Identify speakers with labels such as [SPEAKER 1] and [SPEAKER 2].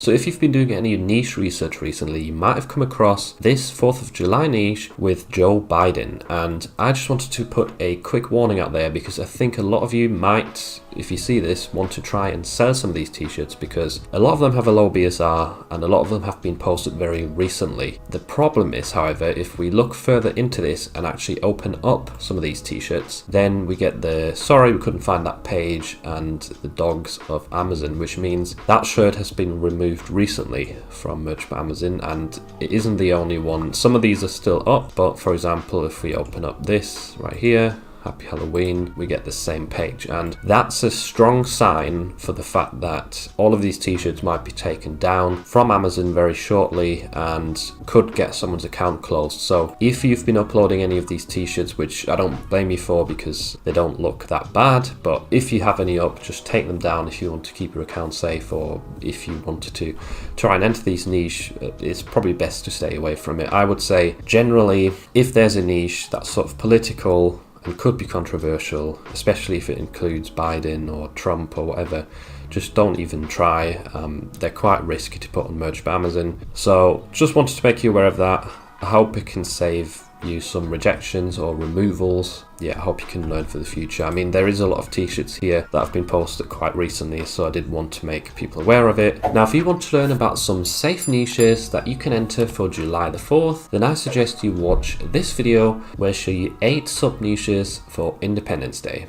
[SPEAKER 1] So if you've been doing any niche research recently, you might have come across this 4th of July niche with Joe Biden. And I just wanted to put a quick warning out there because I think a lot of you might, if you see this, want to try and sell some of these t-shirts because a lot of them have a low BSR and a lot of them have been posted very recently. The problem is, however, if we look further into this and actually open up some of these t-shirts, then we get the sorry we couldn't find that page and the dogs of Amazon, which means that shirt has been removed recently from Merch by Amazon, and it isn't the only one. Some of these are still up, but for example, if we open up this right here, Happy Halloween, we get the same page, and that's a strong sign for the fact that all of these t-shirts might be taken down from Amazon very shortly and could get someone's account closed. So if you've been uploading any of these t-shirts, which I don't blame you for because they don't look that bad, but if you have any up, just take them down if you want to keep your account safe, or if you wanted to try and enter these niche, it's probably best to stay away from it. I would say generally, if there's a niche that's sort of political and could be controversial, especially if it includes Biden or Trump or whatever, just don't even try. They're quite risky to put on Merch by Amazon. So just wanted to make you aware of that. I hope it can save you some rejections or removals. Yeah, I hope you can learn for the future. I mean, there is a lot of t-shirts here that have been posted quite recently, so I did want to make people aware of it. Now, if you want to learn about some safe niches that you can enter for July the 4th, then I suggest you watch this video where I show you 8 sub niches for Independence Day.